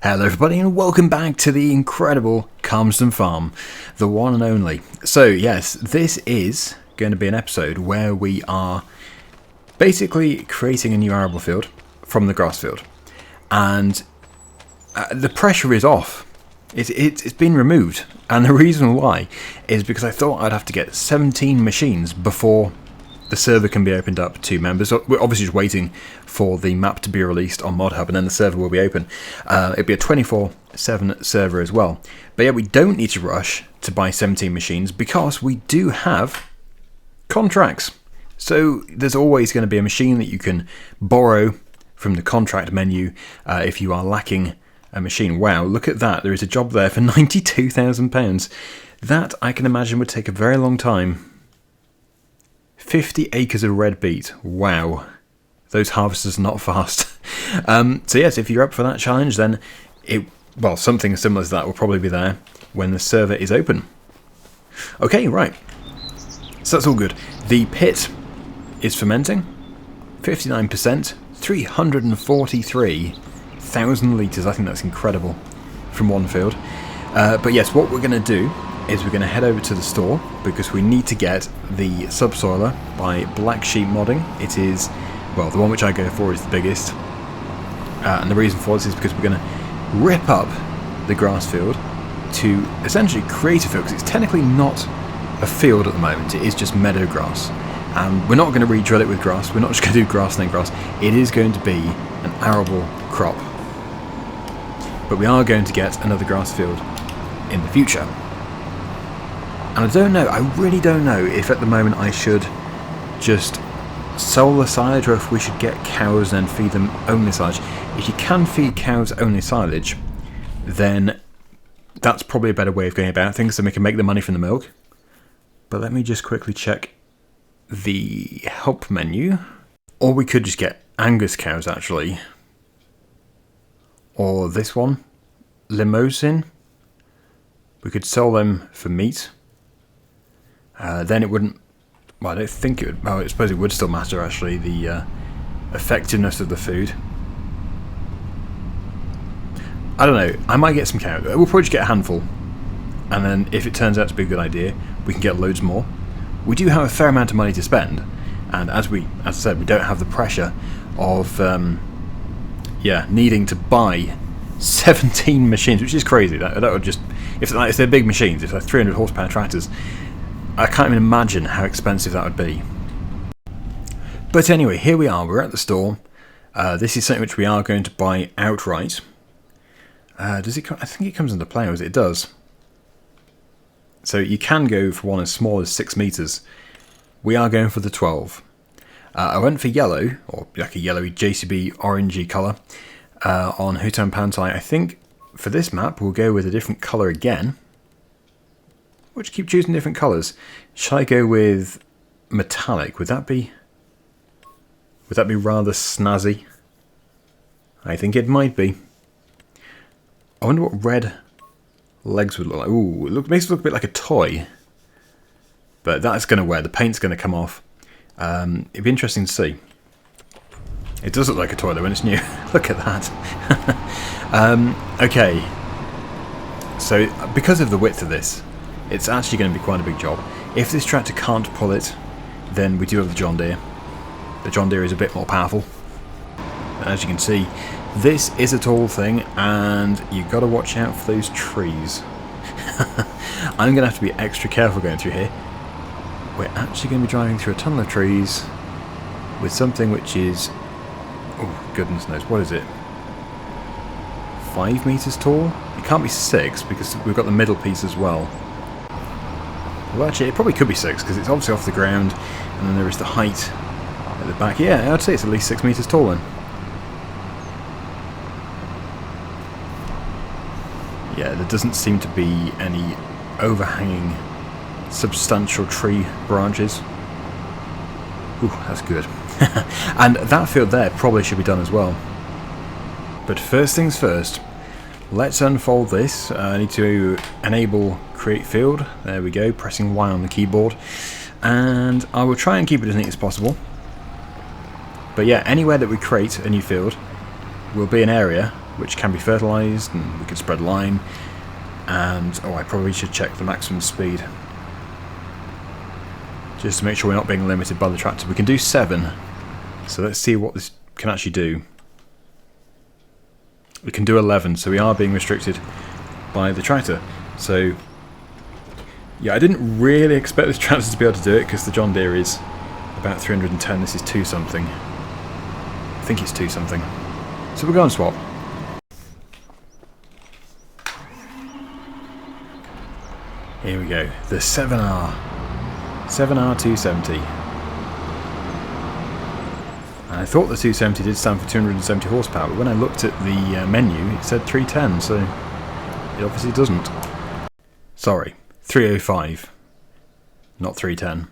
Hello everybody and welcome back to the incredible Calmsden Farm, the one and only. So yes, this is going to be an episode where we are basically creating a new arable field from the grass field. And the pressure is off. It's been removed. And the reason why is because I thought I'd have to get 17 machines before the server can be opened up to members. So we're obviously just waiting for the map to be released on ModHub and then the server will be open. It'll be a 24/7 server as well. But yeah, we don't need to rush to buy 17 machines because we do have contracts. So there's always going to be a machine that you can borrow from the contract menu if you are lacking a machine. Wow, look at that. There is a job there for £92,000. That, I can imagine, would take a very long time. 50 acres of red beet. Wow. Those harvesters are not fast. So yes, if you're up for that challenge, then something similar to that will probably be there when the server is open. Okay, right. So that's all good. The pit is fermenting. 59%. 343,000 litres. I think that's incredible from one field. But yes, what we're going to do is we're going to head over to the store because we need to get the subsoiler by Black Sheep Modding. It is, well, the one which I go for is the biggest. And the reason for this is because we're going to rip up the grass field to essentially create a field, because it's technically not a field at the moment, it is just meadow grass. And we're not going to re-drill it with grass, we're not just going to do grass and then grass, it is going to be an arable crop. But we are going to get another grass field in the future. And I don't know, I really don't know if at the moment I should just sell the silage or if we should get cows and feed them only silage. If you can feed cows only silage, then that's probably a better way of going about things, so we can make the money from the milk. But let me just quickly check the help menu. Or we could just get Angus cows actually. Or this one, Limousin. We could sell them for meat. Then it wouldn't, well, I don't think it would, well, I suppose it would still matter actually, the effectiveness of the food. I don't know, I might get some cows. We'll probably just get a handful. And then if it turns out to be a good idea, we can get loads more. We do have a fair amount of money to spend. And as I said, we don't have the pressure of, needing to buy 17 machines, which is crazy. That would just, if they're big machines, if they're 300 horsepower tractors, I can't even imagine how expensive that would be. But anyway, here we are, we're at the store. This is something which we are going to buy outright. Does it? I think it comes into play, it does. So you can go for one as small as 6 meters. We are going for the 12. I went for yellow, or like a yellowy JCB orangey colour, on Hutan Pantai. I think for this map we'll go with a different colour again. We'll just keep choosing different colours. Shall I go with metallic? Would that be rather snazzy? I think it might be. I wonder what red legs would look like. Ooh, makes it look a bit like a toy. But that's going to wear. The paint's going to come off. It'd be interesting to see. It does look like a toy though when it's new. Look at that. Okay. So because of the width of this, it's actually going to be quite a big job. If this tractor can't pull it, then we do have the John Deere. The John Deere is a bit more powerful. And as you can see, this is a tall thing, and you've got to watch out for those trees. I'm going to have to be extra careful going through here. We're actually going to be driving through a tunnel of trees with something which is, oh goodness knows, what is it? 5 meters tall? It can't be 6 because we've got the middle piece as well. Well, actually, it probably could be 6 because it's obviously off the ground, and then there is the height at the back. Yeah, I'd say it's at least 6 meters tall then. Yeah, there doesn't seem to be any overhanging substantial tree branches. Ooh, that's good. And that field there probably should be done as well. But first things first, let's unfold this. I need to enable create field. There we go, pressing Y on the keyboard. And I will try and keep it as neat as possible. But yeah, anywhere that we create a new field will be an area which can be fertilised, and we can spread lime. And, oh, I probably should check the maximum speed, just to make sure we're not being limited by the tractor. We can do 7, so let's see what this can actually do. We can do 11, so we are being restricted by the tractor. So, yeah, I didn't really expect this tractor to be able to do it, because the John Deere is about 310, this is 2 something. I think it's 2 something. So we'll go and swap. Here we go, the 7R 270. And I thought the 270 did stand for 270 horsepower, but when I looked at the menu, it said 310, so it obviously doesn't. Sorry, 305, not 310.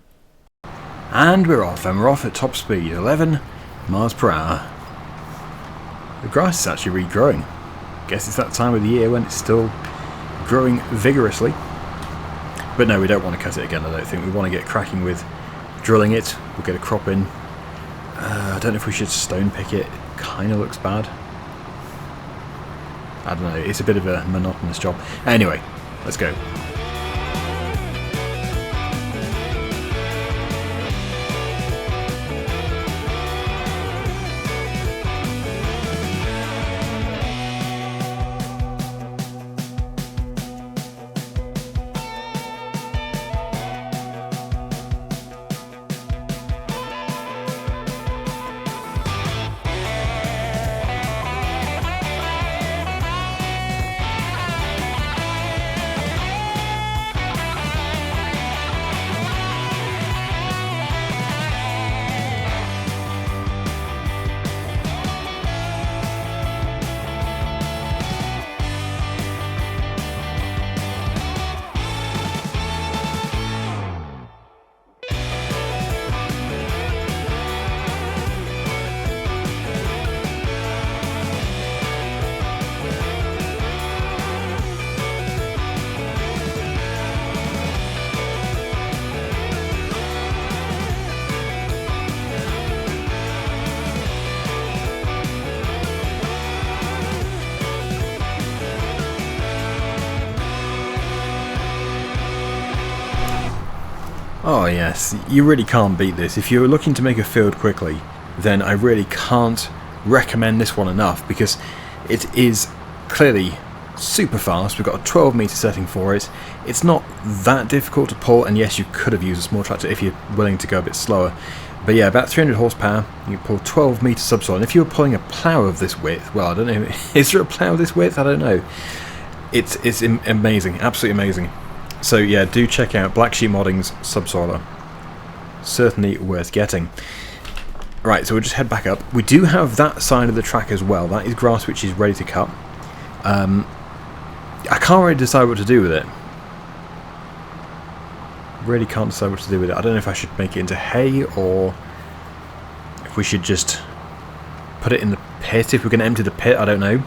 And we're off, and we're off at top speed, 11 miles per hour. The grass is actually regrowing. Guess it's that time of the year when it's still growing vigorously. But no, we don't want to cut it again, I don't think. We want to get cracking with drilling it. We'll get a crop in. I don't know if we should stone pick it. Kind of looks bad. I don't know, it's a bit of a monotonous job. Anyway, let's go. Oh yes, you really can't beat this. If you're looking to make a field quickly, then I really can't recommend this one enough, because it is clearly super fast. We've got a 12 meter setting for it. It's not that difficult to pull, and yes, you could have used a small tractor if you're willing to go a bit slower. But yeah, about 300 horsepower, you can pull 12 meter subsoil. And if you were pulling a plough of this width, well, I don't know, is there a plough of this width? I don't know. It's amazing, absolutely amazing. So yeah, do check out Black Sheep Modding's subsoiler. Certainly worth getting. Right, so we'll just head back up. We do have that side of the track as well. That is grass which is ready to cut. I can't really decide what to do with it. Really can't decide what to do with it. I don't know if I should make it into hay, or if we should just put it in the pit. If we're going to empty the pit, I don't know.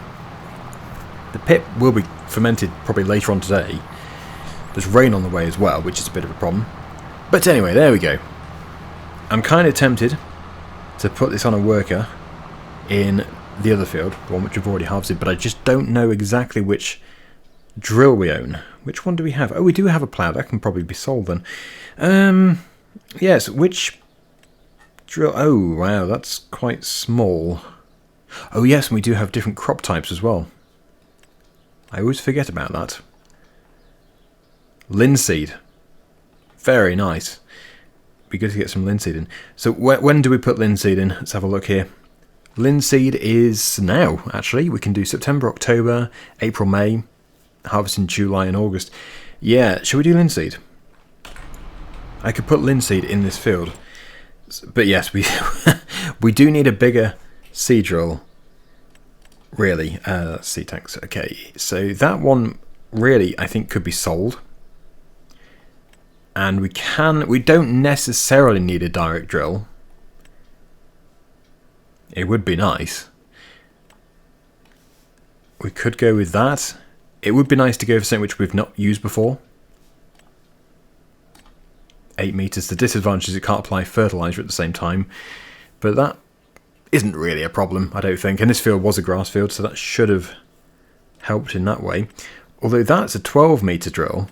The pit will be fermented probably later on today. There's rain on the way as well, which is a bit of a problem. But anyway, there we go. I'm kind of tempted to put this on a worker in the other field, the one which we've already harvested, but I just don't know exactly which drill we own. Which one do we have? Oh, we do have a plough. That can probably be sold then. Yes, which drill? Oh, wow, that's quite small. Oh yes, and we do have different crop types as well. I always forget about that. Linseed. Very nice. Be good to get some linseed in. So when do we put linseed in? Let's have a look here. Linseed is now, actually. We can do September, October, April, May, harvest in July and August. Yeah, shall we do linseed? I could put linseed in this field. But yes, we we do need a bigger seed drill. Really. Seed tanks. Okay, so that one really, I think, could be sold. And we don't necessarily need a direct drill. It would be nice. We could go with that. It would be nice to go for something which we've not used before. 8 meters. The disadvantage is it can't apply fertilizer at the same time. But that isn't really a problem, I don't think. And this field was a grass field, so that should have helped in that way. Although that's a 12-metre drill.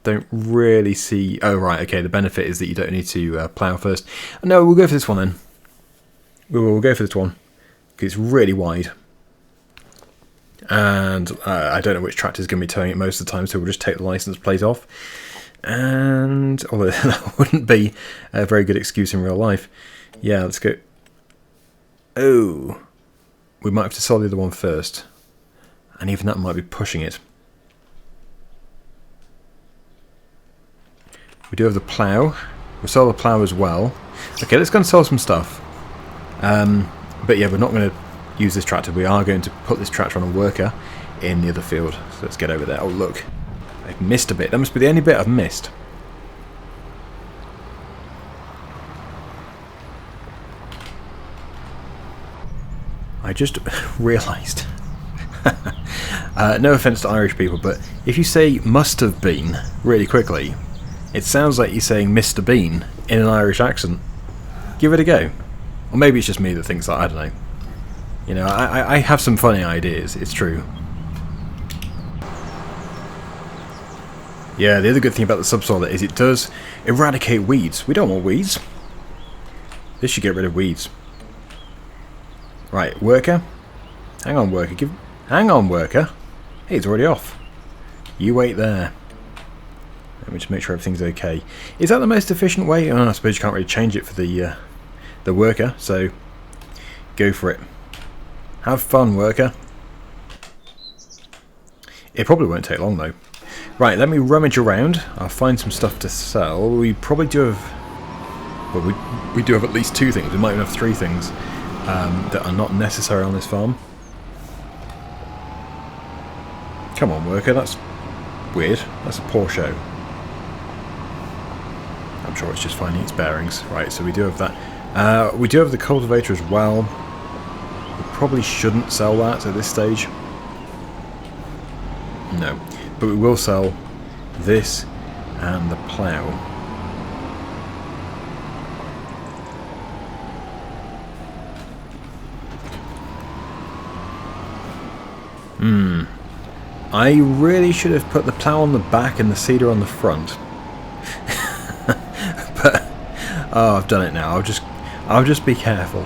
Don't really see... Oh, right, okay, the benefit is that you don't need to plough first. No, we'll go for this one then. We'll go for this one, because it's really wide. And I don't know which tractor is going to be towing it most of the time, so we'll just take the licence plate off. And although that wouldn't be a very good excuse in real life. Yeah, let's go. Oh, we might have to sell the other one first. And even that might be pushing it. We do have the plough. We'll sell the plough as well. Okay, let's go and sell some stuff. But yeah, we're not going to use this tractor. We are going to put this tractor on a worker in the other field. So let's get over there. Oh, look. I've missed a bit. That must be the only bit I've missed. I just realised. No offence to Irish people, but if you say must have been really quickly, it sounds like you're saying Mr. Bean in an Irish accent. Give it a go. Or maybe it's just me that thinks that, I don't know. You know, I have some funny ideas, it's true. Yeah, the other good thing about the subsoiler is it does eradicate weeds. We don't want weeds. This should get rid of weeds. Right, worker. Hang on, worker. Hang on, worker. Hey, it's already off. You wait there. Let me just make sure everything's okay. Is that the most efficient way? Oh, I suppose you can't really change it for the worker, so go for it. Have fun, worker. It probably won't take long, though. Right, let me rummage around. I'll find some stuff to sell. We probably do have... Well, we do have at least 2 things. We might even have 3 things that are not necessary on this farm. Come on, worker. That's weird. That's a poor show. I'm sure it's just finding its bearings. Right, so we do have that. We do have the cultivator as well. We probably shouldn't sell that at this stage. No. But we will sell this and the plough. I really should have put the plough on the back and the seeder on the front. But oh, I've done it now. I'll just be careful.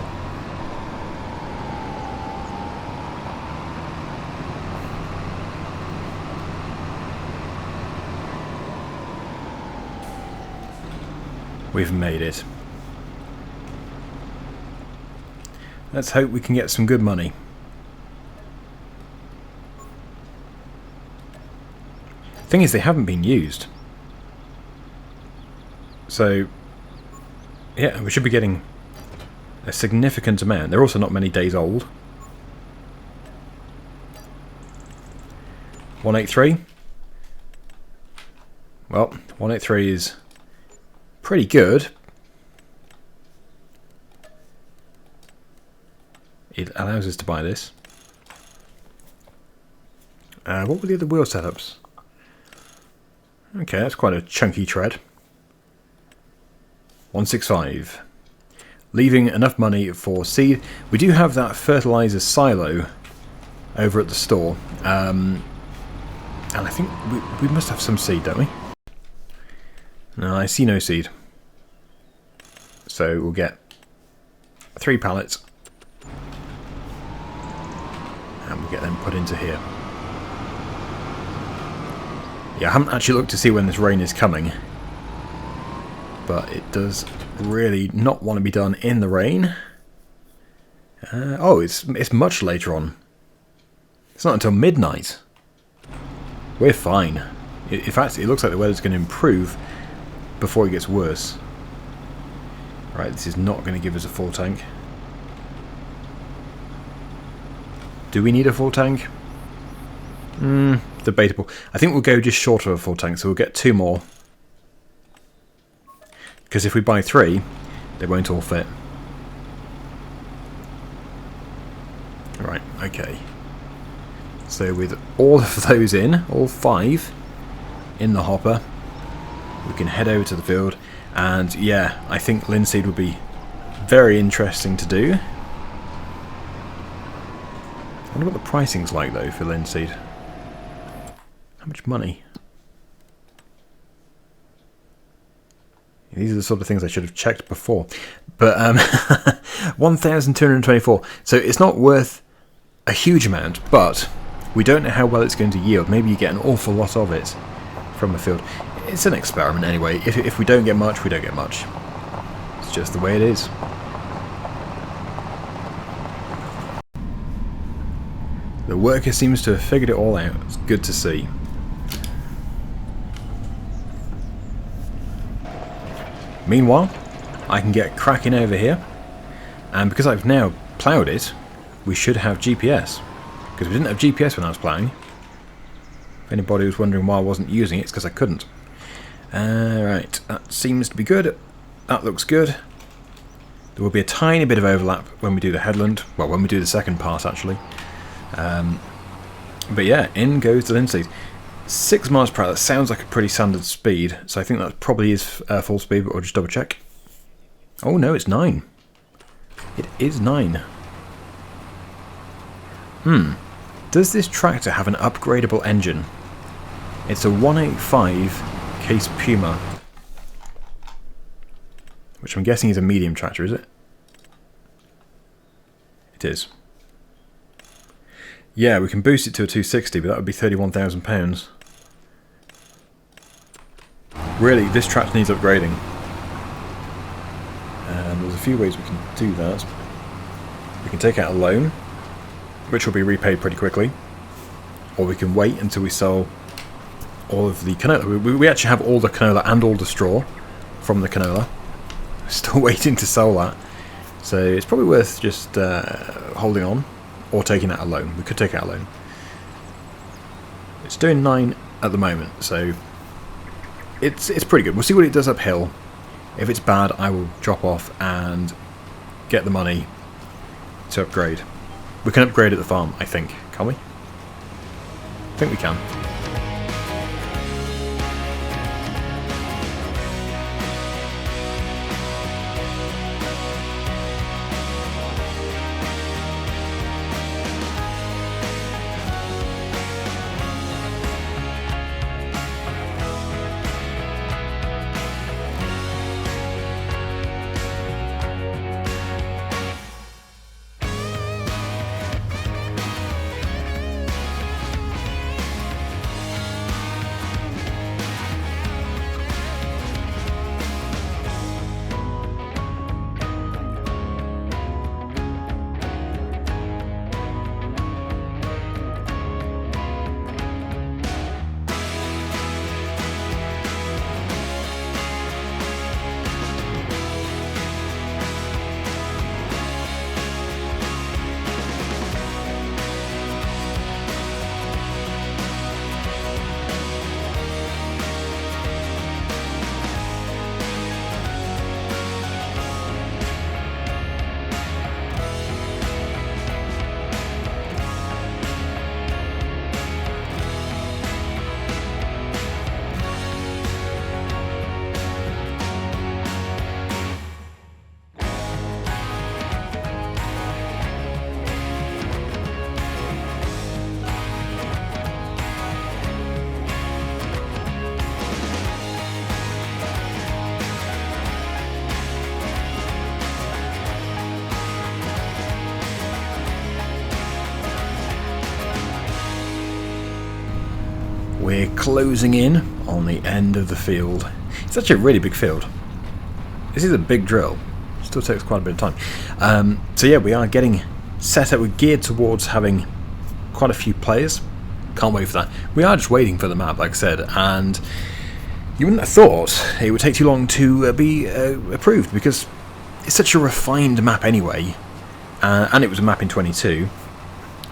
We've made it. Let's hope we can get some good money. Thing is, they haven't been used. So, yeah, we should be getting a significant amount. They're also not many days old. 183. Well, 183 is pretty good. It allows us to buy this. What were the other wheel setups? Okay, that's quite a chunky tread. 165. Leaving enough money for seed. We do have that fertilizer silo over at the store. And I think we must have some seed, don't we? No, I see no seed. So we'll get 3 pallets. And we'll get them put into here. Yeah, I haven't actually looked to see when this rain is coming. But it does really not want to be done in the rain. Oh, it's much later on. It's not until midnight. We're fine. In fact, it looks like the weather's going to improve before it gets worse. Right, this is not going to give us a full tank. Do we need a full tank? Debatable. I think we'll go just short of a full tank, so we'll get 2 more. Because if we buy 3, they won't all fit. Right, okay. So with all of those in, all 5 in the hopper, we can head over to the field. And yeah, I think linseed would be very interesting to do. I wonder what the pricing's like though for linseed. How much money? These are the sort of things I should have checked before. But 1,224. So it's not worth a huge amount, but we don't know how well it's going to yield. Maybe you get an awful lot of it from a field. It's an experiment anyway. If we don't get much, we don't get much. It's just the way it is. The worker seems to have figured it all out. It's good to see. Meanwhile, I can get cracking over here, and because I've now ploughed it, we should have GPS, because we didn't have GPS when I was ploughing. If anybody was wondering why I wasn't using it, it's because I couldn't. Right, that seems to be good. That looks good. There will be a tiny bit of overlap when we do the headland, well, when we do the second part actually. But yeah, in goes the linseed. 6 miles per hour, that sounds like a pretty standard speed, so I think that probably is full speed, but we'll just double check. Oh no, it's 9. It is 9. Does this tractor have an upgradable engine? It's a 185 Case Puma, which I'm guessing is a medium tractor, is it? It is. Yeah, we can boost it to a 260, but that would be £31,000. Really, this tractor needs upgrading. And there's a few ways we can do that. We can take out a loan, which will be repaid pretty quickly. Or we can wait until we sell all of the canola. We actually have all the canola and all the straw from the canola. Still waiting to sell that. So it's probably worth just holding on. Or taking out a loan. We could take out a loan. It's doing 9 at the moment, so it's pretty good. We'll see what it does uphill. If it's bad, I will drop off and get the money to upgrade. We can upgrade at the farm, I think. Can we? I think we can. We're closing in on the end of the field. It's actually a really big field. This is a big drill. Still takes quite a bit of time. So yeah, we are getting set up. We're geared towards having quite a few players. Can't wait for that. We are just waiting for the map, like I said, and you wouldn't have thought it would take too long to be approved, because it's such a refined map anyway, and it was a map in 22.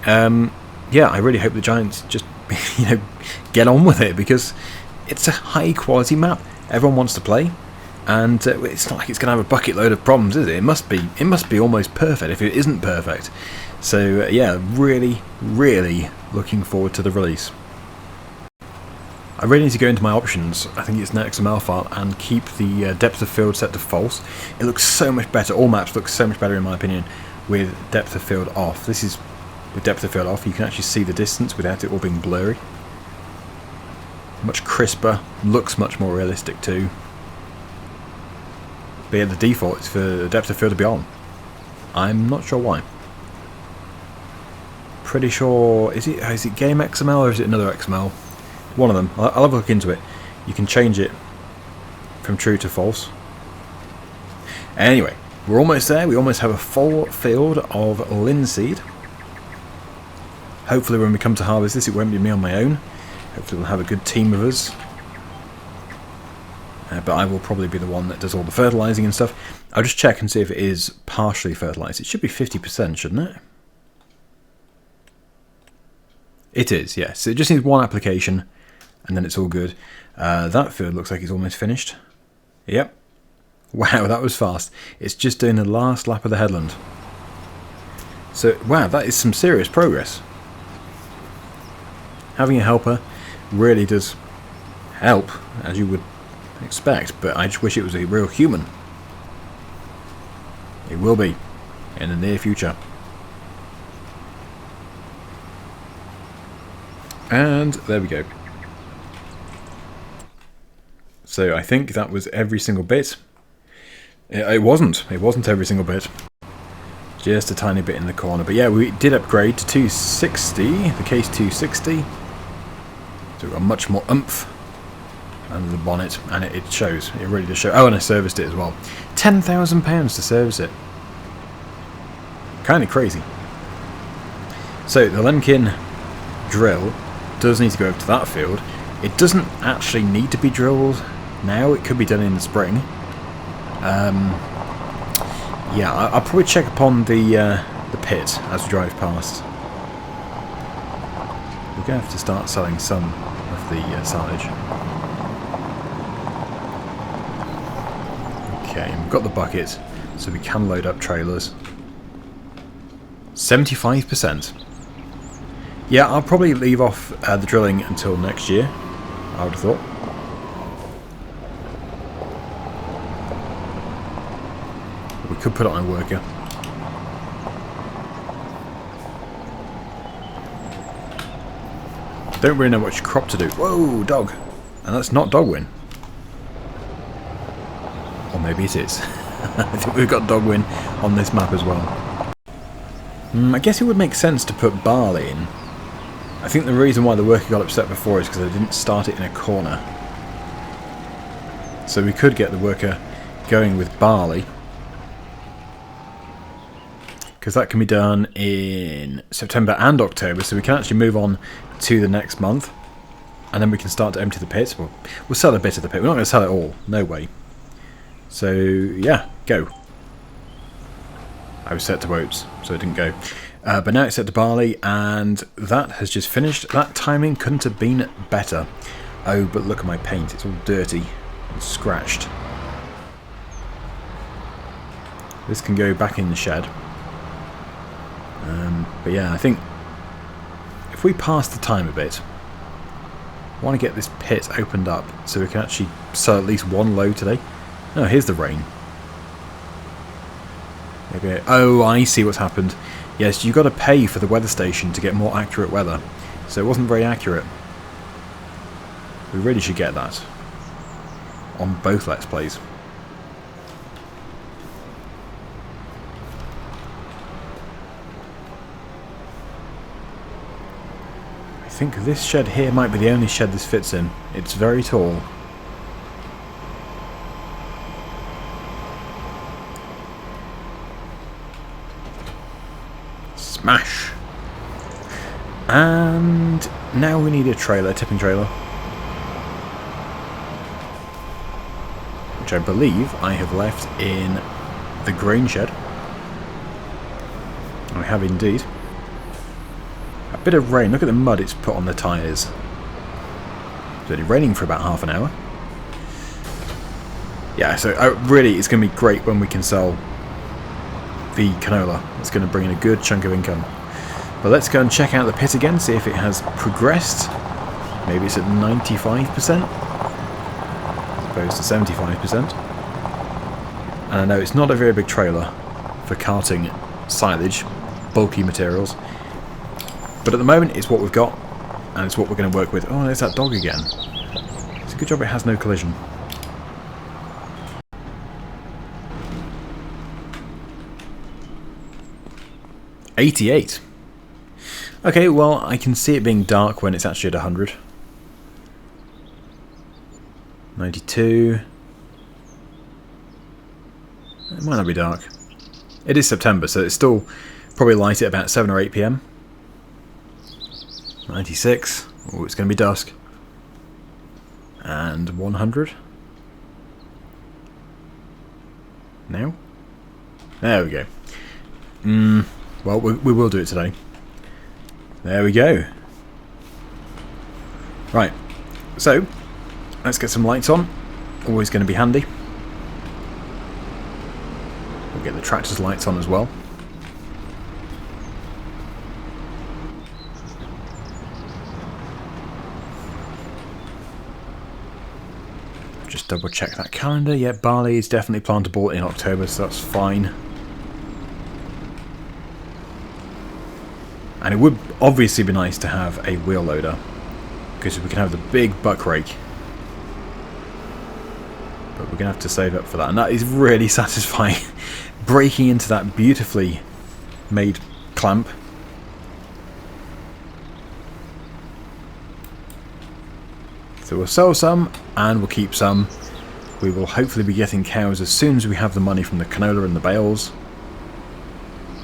Yeah, I really hope the Giants just get on with it, because it's a high quality map. Everyone wants to play, and it's not like it's going to have a bucket load of problems, is it? It must be almost perfect if it isn't perfect. So yeah, really looking forward to the release. I really need to go into my options. I think it's an XML file and keep the depth of field set to false. It looks so much better. All maps look so much better in my opinion with depth of field off. This is with depth of field off. You can actually see the distance without it all being blurry. Much crisper. Looks much more realistic too. But yeah, the default is for the depth of field to be on. I'm not sure why. Pretty sure, is it game XML or is it another XML? One of them. I'll have a look into it. You can change it from true to false. Anyway, we're almost there. We almost have a full field of linseed. Hopefully when we come to harvest this, it won't be me on my own. Hopefully we'll have a good team of us. But I will probably be the one that does all the fertilising and stuff. I'll just check and see if it is partially fertilised. It should be 50%, shouldn't it? It is, yes. It just needs one application, and then it's all good. That field looks like it's almost finished. Yep. Wow, that was fast. It's just doing the last lap of the headland. So, wow, that is some serious progress. Having a helper really does help, as you would expect, but I just wish it was a real human. It will be in the near future. And there we go. So I think that was every single bit. It wasn't every single bit. Just a tiny bit in the corner. But yeah, we did upgrade to 260, the case 260. So we've got much more oomph under the bonnet, and it shows. It really does show. Oh, and I serviced it as well. £10,000 to service it. Kind of crazy. So the Lemkin drill does need to go over to that field. It doesn't actually need to be drilled now. It could be done in the spring. Yeah, I'll probably check upon the pit as we drive past. We're going to have to start selling some of the silage. Okay, we've got the bucket, so we can load up trailers. 75%. Yeah, I'll probably leave off the drilling until next year, I would have thought. We could put it on a worker. Don't really know which crop to do. Whoa, dog! And that's not Daggerwin. Or maybe it is. I think we've got Daggerwin on this map as well. I guess it would make sense to put barley in. I think the reason why the worker got upset before is because I didn't start it in a corner. So we could get the worker going with barley. Because that can be done in September and October, so we can actually move on to the next month. And then we can start to empty the pit. We'll sell a bit of the pit. We're not going to sell it all. No way. So, yeah, go. I was set to oats, so it didn't go. But now it's set to barley, and that has just finished. That timing couldn't have been better. Oh, but look at my paint. It's all dirty and scratched. This can go back in the shed. But yeah, I think if we pass the time a bit, I want to get this pit opened up so we can actually sell at least one load today. Oh, here's the rain. Maybe. Oh, I see what's happened. Yes, you got to pay for the weather station to get more accurate weather. So it wasn't very accurate. We really should get that on both Let's Plays. I think this shed here might be the only shed this fits in. It's very tall. Smash! And now we need a trailer, tipping trailer. Which I believe I have left in the grain shed. I have indeed. A bit of rain. Look at the mud it's put on the tyres. It's only raining for about half an hour. Yeah, so really it's going to be great when we can sell the canola. It's going to bring in a good chunk of income. But let's go and check out the pit again, see if it has progressed. Maybe it's at 95% as opposed to 75%. And I know it's not a very big trailer for carting silage, bulky materials, but at the moment it's what we've got, and it's what we're going to work with. Oh, there's that dog again. It's a good job it has no collision. $88. Okay, well, I can see it being dark when it's actually at 100. 92. It might not be dark. It is September, so it's still probably light at about 7 or 8 PM. 96. Oh, it's going to be dusk. And 100. Now? There we go. Well, we will do it today. There we go. Right. So, let's get some lights on. Always going to be handy. We'll get the tractor's lights on as well. Just double check that calendar. Yeah, barley is definitely plantable in October, so that's fine. And it would obviously be nice to have a wheel loader, because we can have the big buck rake. But we're going to have to save up for that. And that is really satisfying. Breaking into that beautifully made clamp. So we'll sell some and we'll keep some. We will hopefully be getting cows as soon as we have the money from the canola and the bales.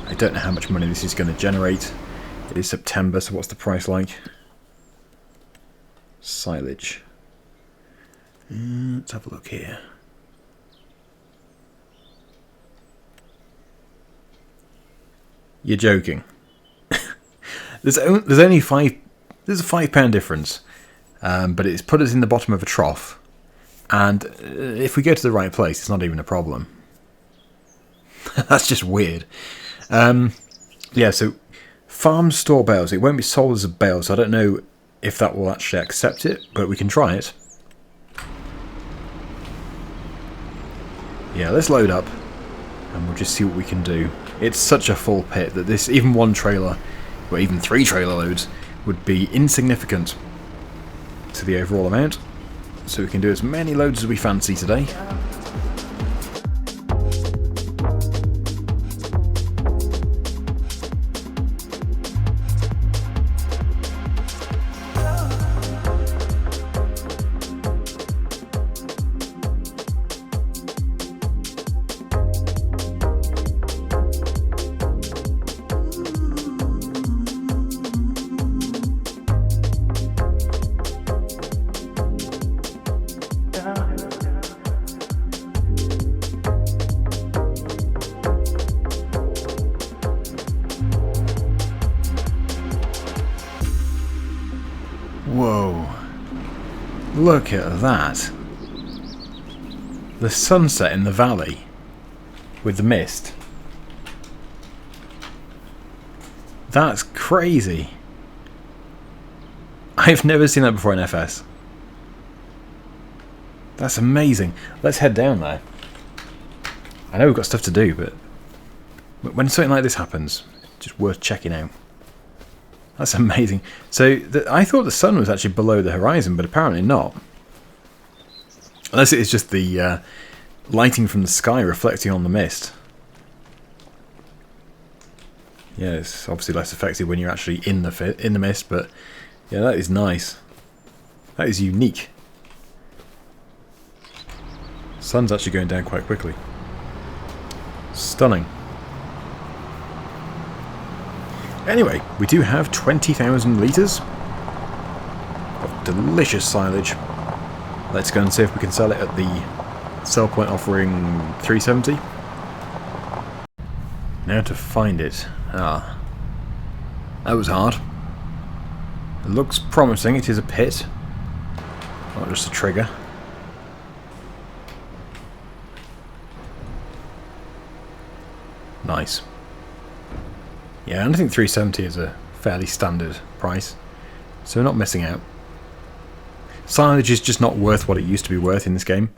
I don't know how much money this is going to generate. It is September, so what's the price like? Silage. Let's have a look here. You're joking. There's only there's a £5 difference, but it's put us in the bottom of a trough, and if we go to the right place, it's not even a problem. That's just weird. Yeah, so farm store bales. It won't be sold as a bale, so I don't know if that will actually accept it, but we can try it. Yeah, let's load up and we'll just see what we can do. It's such a full pit that this, even one trailer, or even 3 trailer loads, would be insignificant to the overall amount. So we can do as many loads as we fancy today. Whoa. Look at that. The sunset in the valley with the mist. That's crazy. I've never seen that before in FS. That's amazing. Let's head down there. I know we've got stuff to do, but when something like this happens, it's just worth checking out. That's amazing. So I thought the sun was actually below the horizon, but apparently not. Unless it is just the lighting from the sky reflecting on the mist. Yeah, it's obviously less effective when you're actually in the mist, but yeah, that is nice. That is unique. Sun's actually going down quite quickly. Stunning. Anyway, we do have 20,000 litres of delicious silage. Let's go and see if we can sell it at the sell point offering 370. Now to find it. Ah, that was hard. It looks promising. It is a pit, not just a trigger. Nice. Yeah, and I think 370 is a fairly standard price, so we're not missing out. Silage is just not worth what it used to be worth in this game.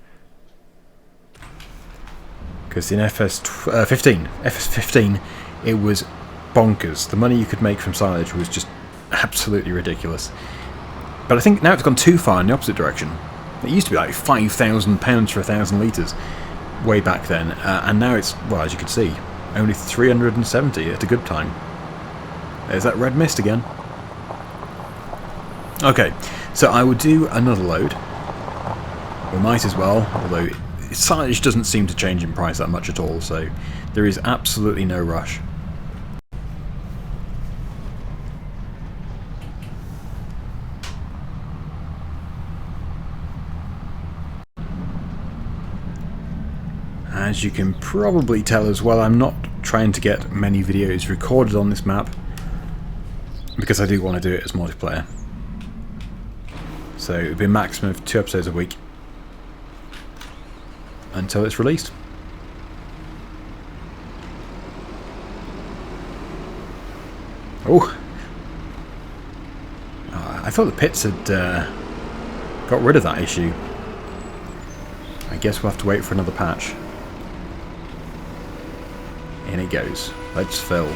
Because in FS15, it was bonkers. The money you could make from silage was just absolutely ridiculous. But I think now it's gone too far in the opposite direction. It used to be like £5,000 for 1,000 litres way back then, and now it's, well, as you can see, only 370 at a good time. There's that red mist again. Okay, so I will do another load. We might as well, although silage doesn't seem to change in price that much at all, so there is absolutely no rush. As you can probably tell as well, I'm not trying to get many videos recorded on this map because I do want to do it as multiplayer. So it'll be a maximum of 2 episodes a week until it's released. Oh! I thought the pits had got rid of that issue. I guess we'll have to wait for another patch. In it goes. Let's fill.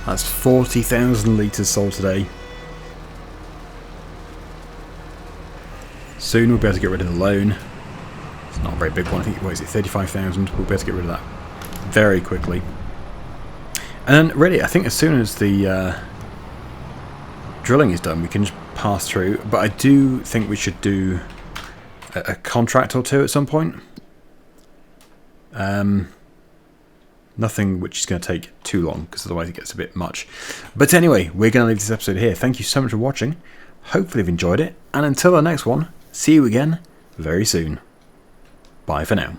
That's 40,000 litres sold today. Soon we'll be able to get rid of the loan. It's not a very big one, I think, what is it, 35,000? We'll be able to get rid of that very quickly. And then really, I think as soon as the drilling is done, we can just pass through. But I do think we should do a contract or two at some point. Nothing which is going to take too long, because otherwise it gets a bit much. But anyway, we're going to leave this episode here. Thank you so much for watching. Hopefully you've enjoyed it. And until the next one, see you again very soon. Bye for now.